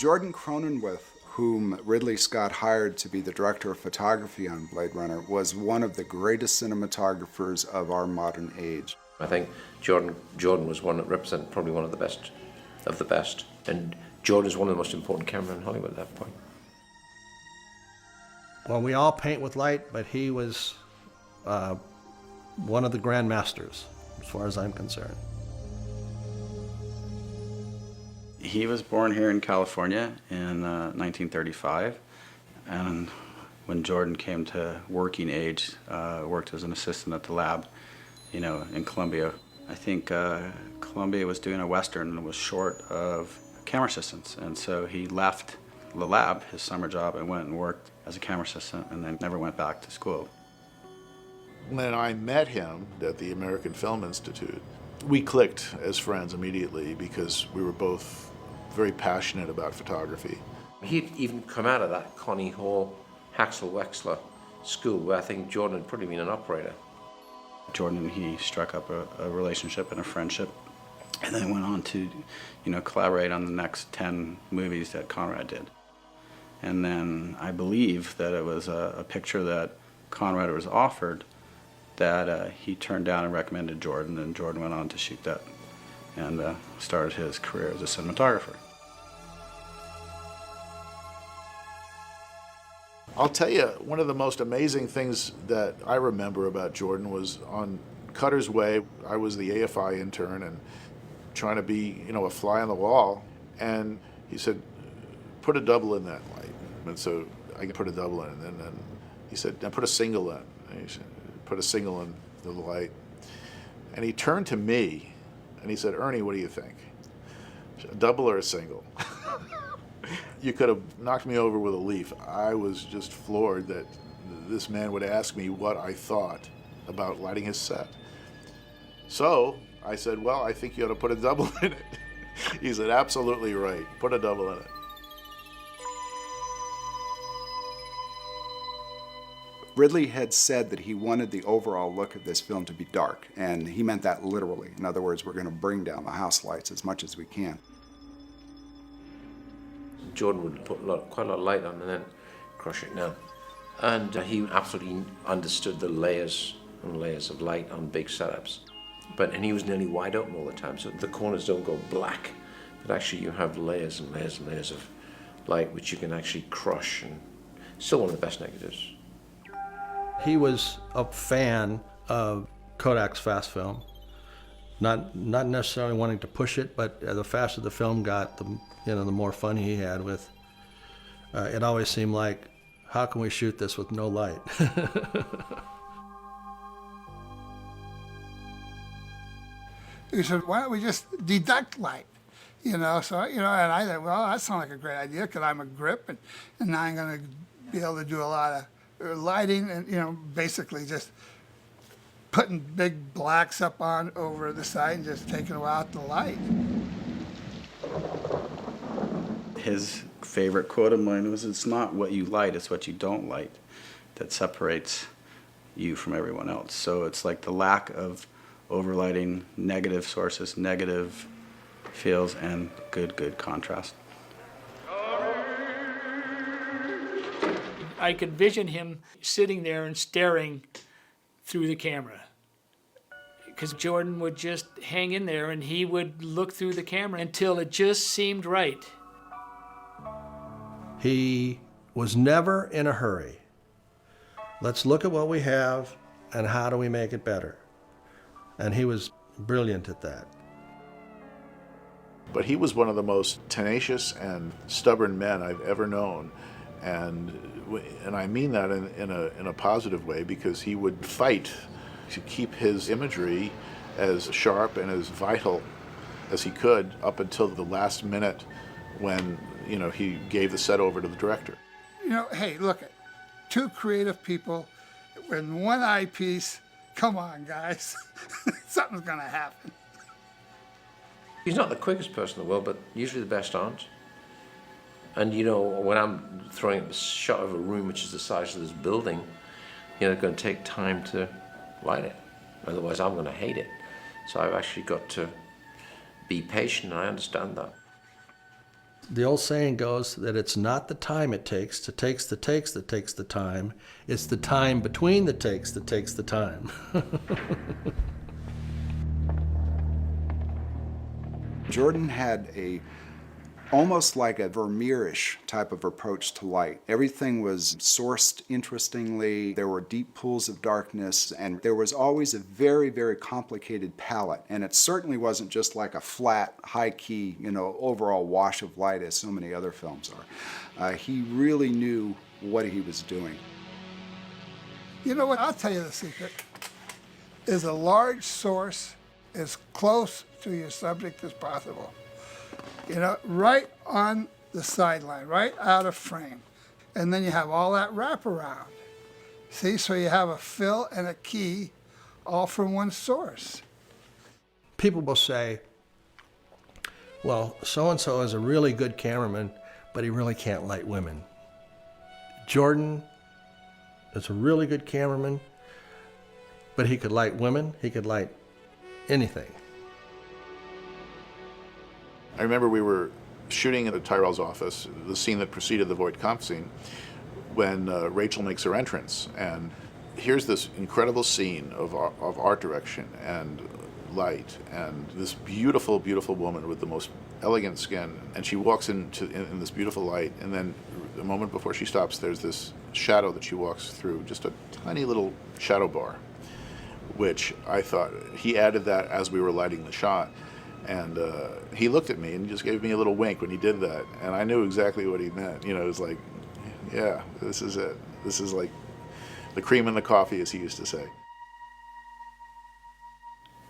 Jordan Cronenweth, whom Ridley Scott hired to be the director of photography on Blade Runner, was one of the greatest cinematographers of our modern age. I think Jordan was one that represented probably one of the best of the best. And Jordan is one of the most important cameramen in Hollywood at that point. Well, we all paint with light, but he was one of the grandmasters, as far as I'm concerned. He was born here in California in 1935, and when Jordan came to working age, worked as an assistant at the lab, in Columbia. I think Columbia was doing a Western and was short of camera assistants, and so he left the lab, his summer job, and went and worked as a camera assistant, and then never went back to school. When I met him at the American Film Institute, we clicked as friends immediately because we were both very passionate about photography. He'd even come out of that Connie Hall, Haxel Wexler school where I think Jordan had probably been an operator. Jordan and he struck up a relationship and a friendship, and then went on to, collaborate on the next 10 movies that Conrad did. And then I believe that it was a picture that Conrad was offered that he turned down and recommended Jordan, and Jordan went on to shoot that and started his career as a cinematographer. I'll tell you, one of the most amazing things that I remember about Jordan was on Cutter's Way. I was the AFI intern and trying to be, a fly on the wall. And he said, put a double in that light. And so I put a double in. And then he said, now put a single in. And he said, put a single in the light. And he turned to me and he said, Ernie, what do you think? A double or a single? You could have knocked me over with a leaf. I was just floored that this man would ask me what I thought about lighting his set. So I said, well, I think you ought to put a double in it. He said, absolutely right. Put a double in it. Ridley had said that he wanted the overall look of this film to be dark, and he meant that literally. In other words, we're going to bring down the house lights as much as we can. Jordan would put quite a lot of light on and then crush it down. And he absolutely understood the layers and layers of light on big setups. And he was nearly wide open all the time, so the corners don't go black, but actually you have layers and layers and layers of light which you can actually crush, and still one of the best negatives. He was a fan of Kodak's fast film, not necessarily wanting to push it, but the faster the film got, the more fun he had with. It always seemed like, how can we shoot this with no light? He said, why don't we just deduct light? And I thought, well, that sounds like a great idea because I'm a grip, and now I'm going to be able to do a lot of lighting and, basically just putting big blacks up on over the side and just taking out the light. His favorite quote of mine was, it's not what you light, it's what you don't light that separates you from everyone else. So it's like the lack of overlighting, negative sources, negative fields, and good contrast. I could vision him sitting there and staring through the camera, because Jordan would just hang in there and he would look through the camera until it just seemed right. He was never in a hurry. Let's look at what we have and how do we make it better. And he was brilliant at that. But he was one of the most tenacious and stubborn men I've ever known. And I mean that in a positive way, because he would fight to keep his imagery as sharp and as vital as he could up until the last minute when he gave the set over to the director. Hey, look, two creative people in one eyepiece. Come on, guys. Something's going to happen. He's not the quickest person in the world, but usually the best aren't. And when I'm throwing up a shot of a room which is the size of this building, it's going to take time to light it. Otherwise, I'm going to hate it. So I've actually got to be patient, and I understand that. The old saying goes that it's not the time it takes that takes the time. It's the time between the takes that takes the time. Jordan had almost like a Vermeerish type of approach to light. Everything was sourced interestingly. There were deep pools of darkness, and there was always a very, very complicated palette. And it certainly wasn't just like a flat, high-key, overall wash of light as so many other films are. He really knew what he was doing. You know what? I'll tell you the secret. Is a large source as close to your subject as possible. Right on the sideline, right out of frame. And then you have all that wraparound. See, so you have a fill and a key all from one source. People will say, well, so-and-so is a really good cameraman, but he really can't light women. Jordan is a really good cameraman, but he could light women, he could light anything. I remember we were shooting at Tyrell's office, the scene that preceded the Voight Kampf scene, when Rachel makes her entrance. And here's this incredible scene of art direction and light, and this beautiful, beautiful woman with the most elegant skin. And she walks in this beautiful light, and then a moment before she stops, there's this shadow that she walks through, just a tiny little shadow bar, which I thought, he added that as we were lighting the shot. And he looked at me and just gave me a little wink when he did that. And I knew exactly what he meant. It was like, yeah, this is it. This is like the cream in the coffee, as he used to say.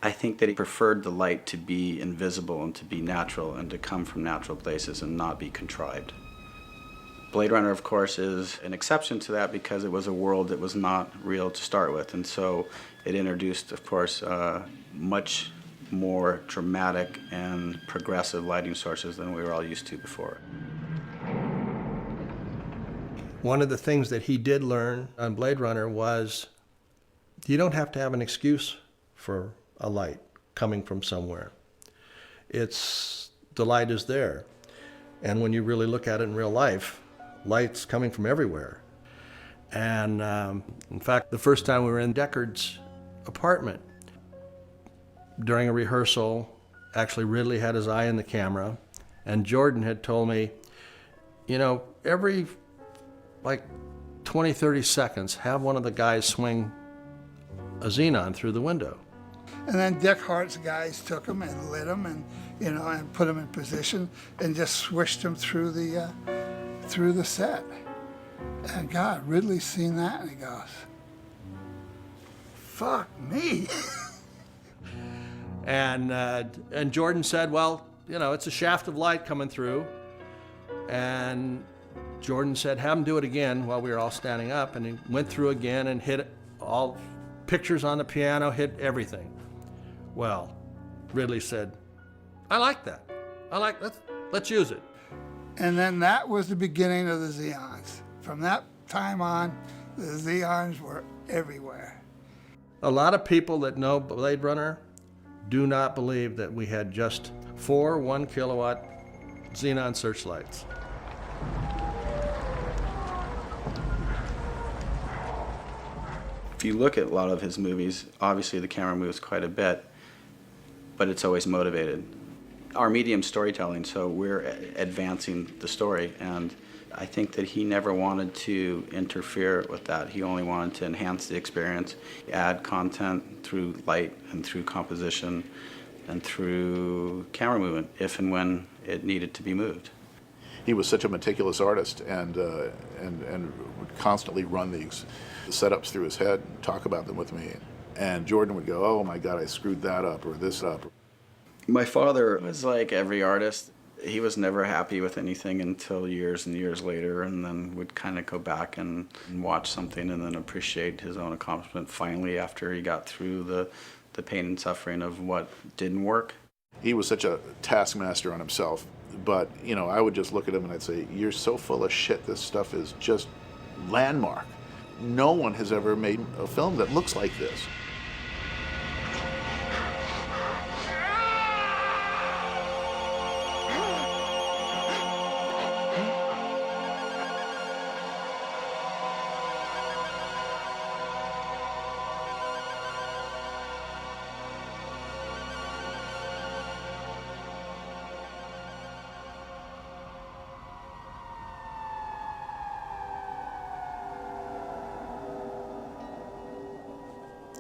I think that he preferred the light to be invisible and to be natural and to come from natural places and not be contrived. Blade Runner, of course, is an exception to that because it was a world that was not real to start with. And so it introduced, of course, much more dramatic and progressive lighting sources than we were all used to before. One of the things that he did learn on Blade Runner was you don't have to have an excuse for a light coming from somewhere. The light is there. And when you really look at it in real life, light's coming from everywhere. And in fact, the first time we were in Deckard's apartment, during a rehearsal, actually Ridley had his eye on the camera, and Jordan had told me, every 20, 30 seconds, have one of the guys swing a xenon through the window. And then Dick Hart's guys took him and lit him and put him in position and just swished him through the set. And God, Ridley's seen that and he goes, fuck me. And Jordan said, well, it's a shaft of light coming through. And Jordan said, have him do it again while we were all standing up. And he went through again and hit all pictures on the piano, hit everything. Well, Ridley said, I like that. Let's use it. And then that was the beginning of the Xeons. From that time on, the Xeons were everywhere. A lot of people that know Blade Runner do not believe that we had just 4 1-kilowatt xenon searchlights. If you look at a lot of his movies, obviously the camera moves quite a bit, but it's always motivated. Our medium's storytelling, so we're advancing the story, and I think that he never wanted to interfere with that. He only wanted to enhance the experience, add content through light and through composition and through camera movement, if and when it needed to be moved. He was such a meticulous artist and would constantly run the setups through his head and talk about them with me. And Jordan would go, oh my God, I screwed that up or this up. My father was like every artist. He was never happy with anything until years and years later, and then would kind of go back and watch something and then appreciate his own accomplishment finally after he got through the pain and suffering of what didn't work. He was such a taskmaster on himself, but I would just look at him and I'd say, you're so full of shit, this stuff is just landmark. No one has ever made a film that looks like this.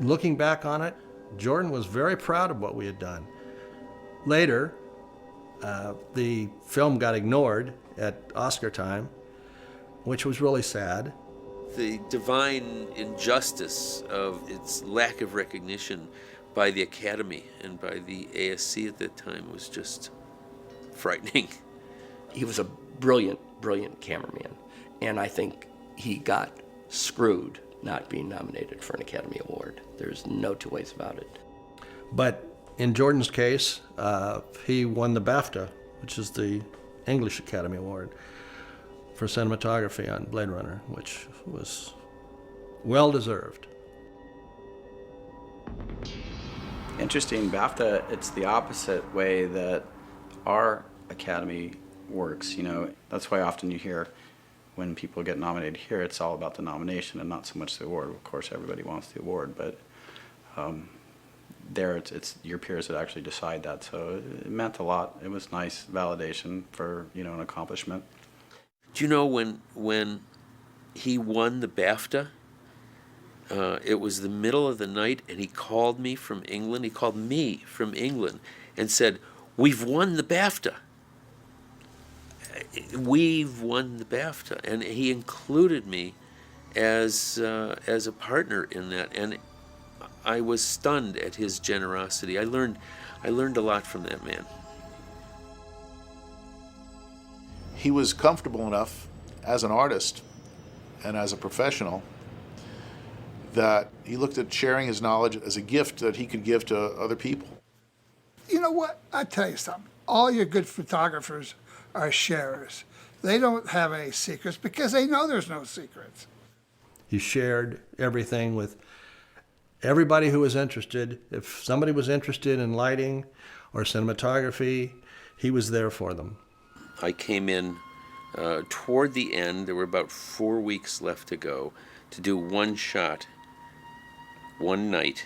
Looking back on it, Jordan was very proud of what we had done. Later, the film got ignored at Oscar time, which was really sad. The divine injustice of its lack of recognition by the Academy and by the ASC at that time was just frightening. He was a brilliant, brilliant cameraman, and I think he got screwed not being nominated for an Academy Award. There's no two ways about it. But in Jordan's case, he won the BAFTA, which is the English Academy Award, for cinematography on Blade Runner, which was well deserved. Interesting, BAFTA, it's the opposite way that our Academy works. You know, that's why often you hear when people get nominated here, it's all about the nomination and not so much the award. Of course, everybody wants the award, but there it's your peers that actually decide that. So it meant a lot. It was nice validation for, you know, an accomplishment. Do you know when he won the BAFTA? It was the middle of the night, and he called me from England. He called me from England and said, "We've won the BAFTA. We've won the BAFTA," and he included me as a partner in that, and I was stunned at his generosity. I learned a lot from that man. He was comfortable enough as an artist and as a professional that he looked at sharing his knowledge as a gift that he could give to other people. You know what? I tell you something. All your good photographers are sharers. They don't have any secrets because they know there's no secrets. He shared everything with everybody who was interested. If somebody was interested in lighting or cinematography, he was there for them. I came in toward the end. There were about 4 weeks left to go to do one shot, one night.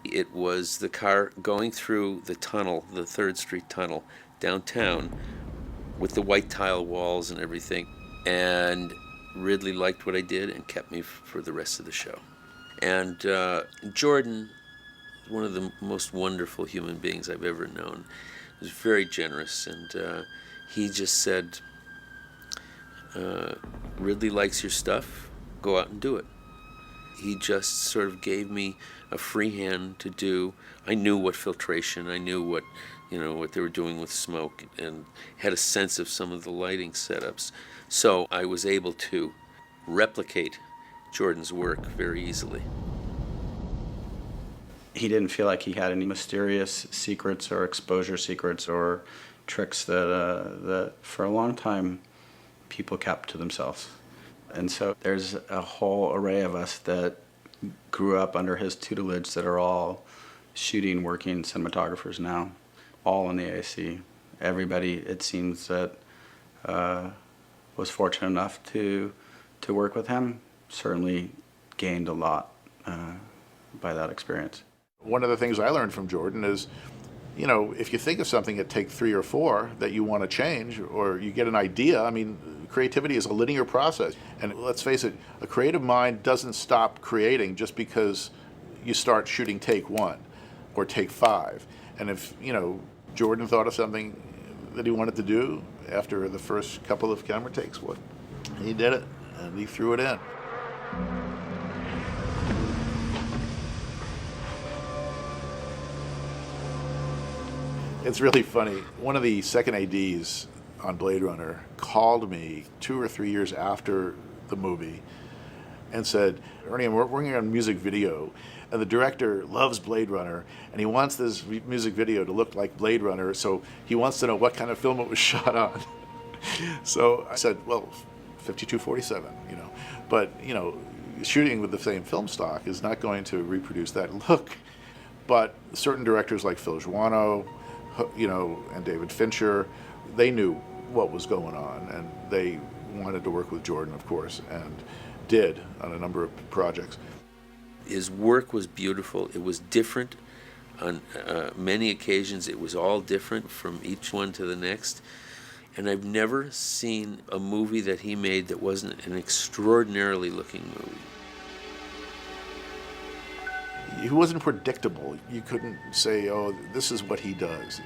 It was the car going through the tunnel, the 3rd Street tunnel downtown with the white tile walls and everything. And Ridley liked what I did and kept me for the rest of the show. And Jordan, one of the most wonderful human beings I've ever known, was very generous, and he just said, "Ridley likes your stuff, go out and do it." He just sort of gave me a free hand to do. I knew what filtration, I knew what they were doing with smoke, and had a sense of some of the lighting setups. So I was able to replicate Jordan's work very easily. He didn't feel like he had any mysterious secrets or exposure secrets or tricks that for a long time people kept to themselves. And so there's a whole array of us that grew up under his tutelage that are all shooting, working cinematographers now, all in the ASC. Everybody, it seems, that was fortunate enough to work with him certainly gained a lot by that experience. One of the things I learned from Jordan is, if you think of something at take 3 or 4 that you want to change, or you get an idea, I mean, creativity is a linear process. And let's face it, a creative mind doesn't stop creating just because you start shooting take 1 or take 5. And if, Jordan thought of something that he wanted to do after the first couple of camera takes, he did it, and he threw it in. It's really funny. One of the second ADs on Blade Runner called me 2 or 3 years after the movie and said, "Ernie, I'm working on a music video, and the director loves Blade Runner, and he wants this music video to look like Blade Runner, so he wants to know what kind of film it was shot on." So I said, well, 5247, But, shooting with the same film stock is not going to reproduce that look. But certain directors like Phil Joannou, and David Fincher, they knew what was going on, and they wanted to work with Jordan, of course, and did on a number of projects. His work was beautiful. It was different on many occasions. It was all different from each one to the next. And I've never seen a movie that he made that wasn't an extraordinarily looking movie. He wasn't predictable. You couldn't say, oh, this is what he does.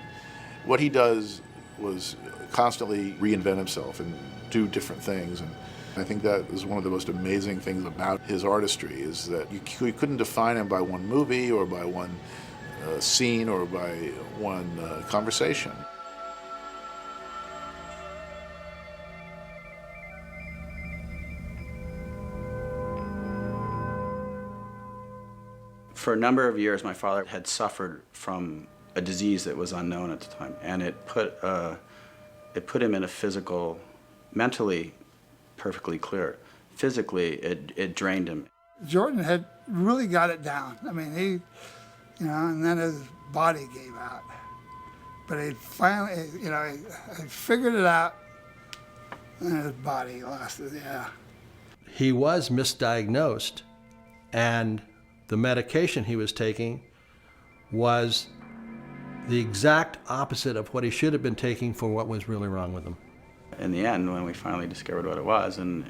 What he does was constantly reinvent himself and do different things. And I think that is one of the most amazing things about his artistry, is that you couldn't define him by one movie or by one scene or by one conversation. For a number of years, my father had suffered from a disease that was unknown at the time, and it put him in a physical, mentally perfectly clear. Physically, it drained him. Jordan had really got it down. I mean, he, and then his body gave out. But he finally, he figured it out, and his body lost it, yeah. He was misdiagnosed, and the medication he was taking was the exact opposite of what he should have been taking for what was really wrong with him. In the end, when we finally discovered what it was, and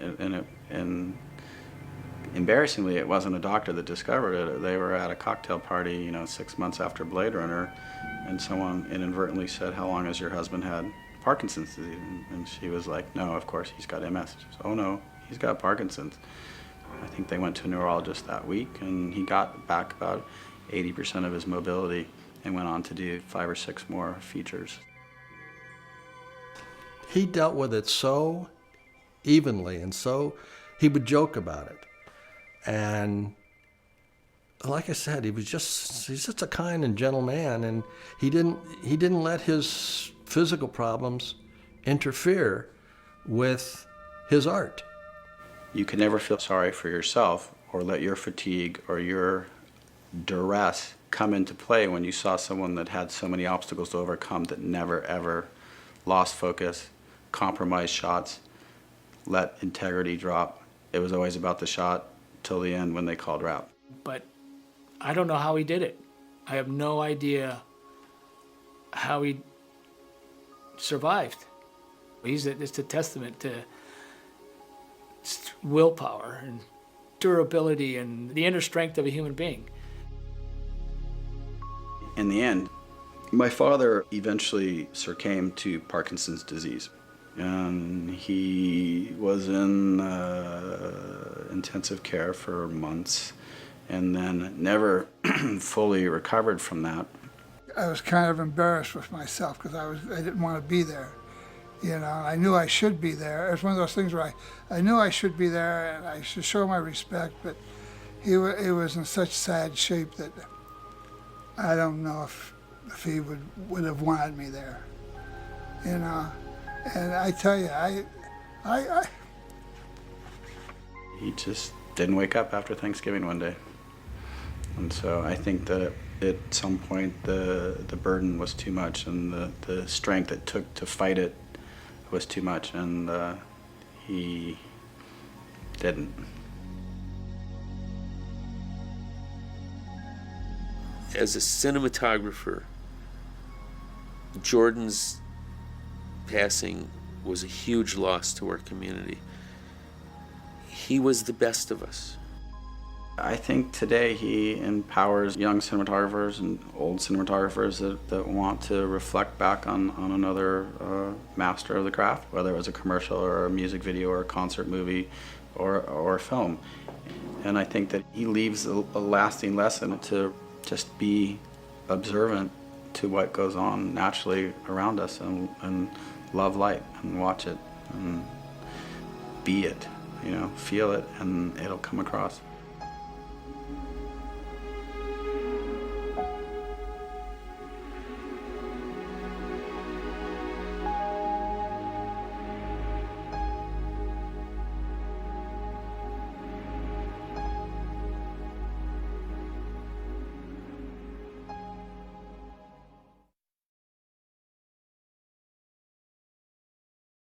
embarrassingly, it wasn't a doctor that discovered it. They were at a cocktail party, 6 months after Blade Runner, and someone inadvertently said, "How long has your husband had Parkinson's disease?" And she was like, "No, of course, he's got MS." She said, "Oh no, he's got Parkinson's." I think they went to a neurologist that week, and he got back about 80% of his mobility and went on to do 5 or 6 more features. He dealt with it so evenly, and so he would joke about it. And like I said, he's just a kind and gentle man, and he didn't let his physical problems interfere with his art. You could never feel sorry for yourself or let your fatigue or your duress come into play when you saw someone that had so many obstacles to overcome, that never ever lost focus, compromised shots, let integrity drop. It was always about the shot till the end when they called her out. But I don't know how he did it. I have no idea how he survived. It's a testament to willpower and durability and the inner strength of a human being. In the end, my father eventually succumbed to Parkinson's disease, and he was in intensive care for months and then never fully recovered from that. I was kind of embarrassed with myself because I didn't want to be there. I knew I should be there. It was one of those things where I knew I should be there and I should show my respect, but he was in such sad shape that I don't know if he would have wanted me there. And I tell you, He just didn't wake up after Thanksgiving one day. And so I think that at some point the burden was too much, and the strength it took to fight it was too much, and he didn't. As a cinematographer, Jordan's passing was a huge loss to our community. He was the best of us. I think today he empowers young cinematographers and old cinematographers that want to reflect back on another master of the craft, whether it was a commercial or a music video or a concert movie or a film. And I think that he leaves a lasting lesson to just be observant to what goes on naturally around us, and love light and watch it and be it, feel it, and it'll come across.